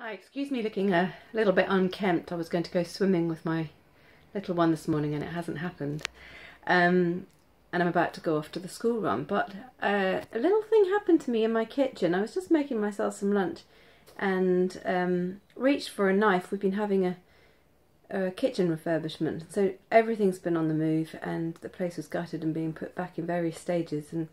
Hi, excuse me looking a little bit unkempt. I was going to go swimming with my little one this morning and it hasn't happened. And I'm about to go off to the school run. But a little thing happened to me in my kitchen. I was just making myself some lunch and reached for a knife. We've been having a kitchen refurbishment. So everything's been on the move and the place was gutted and being put back in various stages. And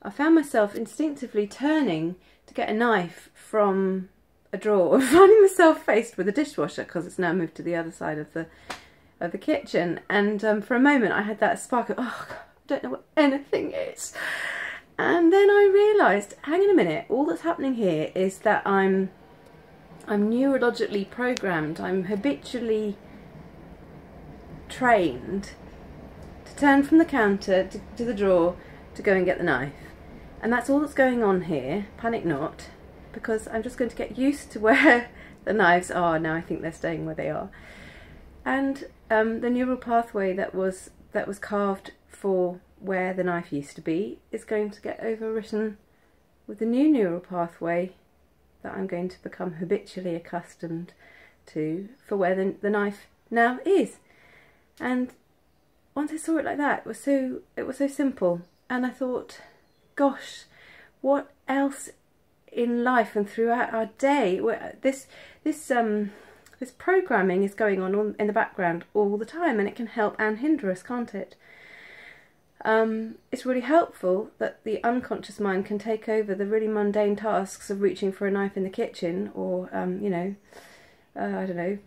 I found myself instinctively turning to get a knife from a drawer, finding myself faced with a dishwasher because it's now moved to the other side of the kitchen. And for a moment I had that spark of, oh God, I don't know what anything is. And then I realised, hang on a minute, all that's happening here is that I'm neurologically programmed, I'm habitually trained to turn from the counter to the drawer to go and get the knife. And that's all that's going on here, panic not, because I'm just going to get used to where the knives are. Now I think they're staying where they are. And the neural pathway that was carved for where the knife used to be is going to get overwritten with the new neural pathway that I'm going to become habitually accustomed to for where the knife now is. And once I saw it like that, it was so simple. And I thought, gosh, what else in life and throughout our day, this programming is going on in the background all the time, and it can help and hinder us, can't it? It's really helpful that the unconscious mind can take over the really mundane tasks of reaching for a knife in the kitchen, or I don't know,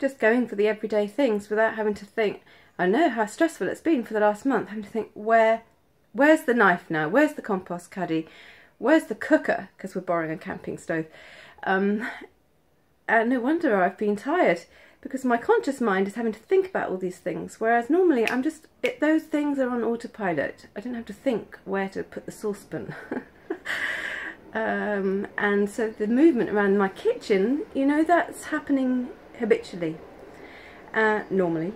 just going for the everyday things without having to think. I know how stressful it's been for the last month, having to think, where's the knife now? Where's the compost caddy? Where's the cooker? Because we're borrowing a camping stove. And no wonder I've been tired, because my conscious mind is having to think about all these things, whereas normally those things are on autopilot. I don't have to think where to put the saucepan. And so the movement around my kitchen, that's happening habitually, normally.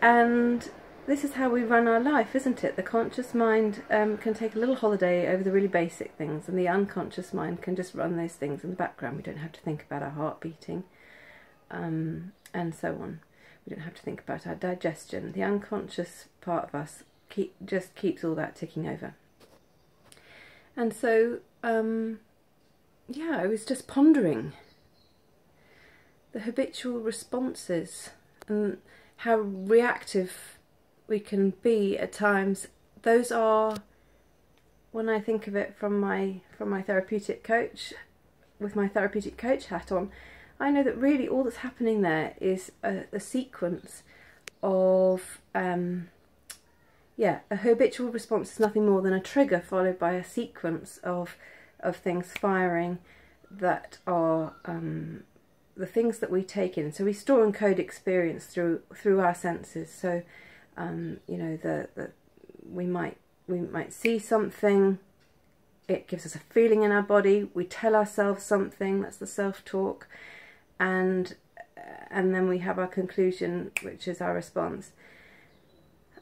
And this is how we run our life, isn't it? The conscious mind can take a little holiday over the really basic things, and the unconscious mind can just run those things in the background. We don't have to think about our heart beating, and so on. We don't have to think about our digestion. The unconscious part of us just keeps all that ticking over. And so, yeah, I was just pondering the habitual responses and how reactive we can be at times. Those are, when I think of it from my therapeutic coach, with my therapeutic coach hat on, I know that really all that's happening there is a sequence of a habitual response is nothing more than a trigger followed by a sequence of things firing that are the things that we take in. So we store and code experience through our senses. So we might see something, it gives us a feeling in our body, we tell ourselves something, that's the self-talk, and then we have our conclusion, which is our response.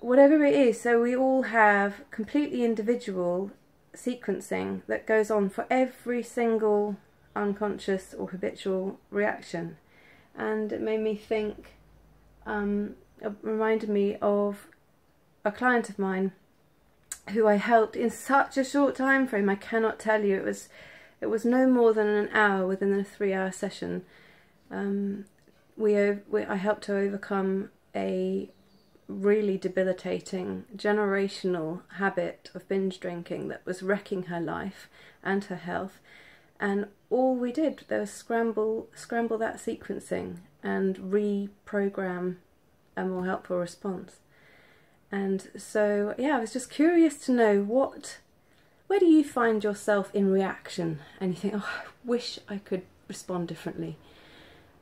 Whatever it is, so we all have completely individual sequencing that goes on for every single unconscious or habitual reaction. And it made me think, it reminded me of a client of mine who I helped in such a short time frame. I cannot tell you, it was no more than an hour within a 3-hour session. I helped her overcome a really debilitating generational habit of binge drinking that was wrecking her life and her health. And all we did was scramble that sequencing and reprogram a more helpful response. And so, yeah, I was just curious to know where do you find yourself in reaction? And you think, oh, I wish I could respond differently.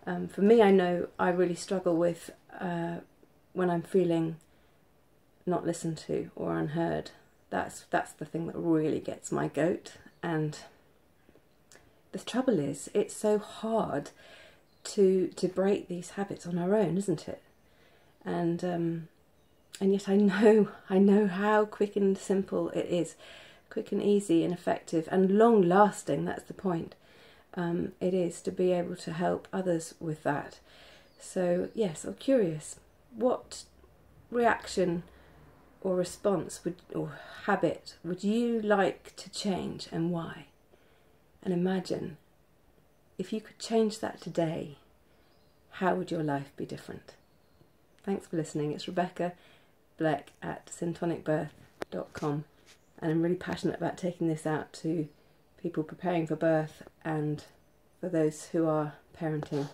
For me, I know I really struggle with when I'm feeling not listened to or unheard. That's the thing that really gets my goat. And the trouble is, it's so hard to break these habits on our own, isn't it? And yet I know how quick and simple it is, quick and easy and effective and long lasting. That's the point. it is to be able to help others with that. So yes, I'm curious, what reaction or response or habit would you like to change, and why? And imagine if you could change that today, how would your life be different? Thanks for listening. It's Rebecca Bleck at syntonicbirth.com, and I'm really passionate about taking this out to people preparing for birth and for those who are parenting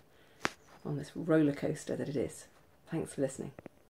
on this roller coaster that it is. Thanks for listening.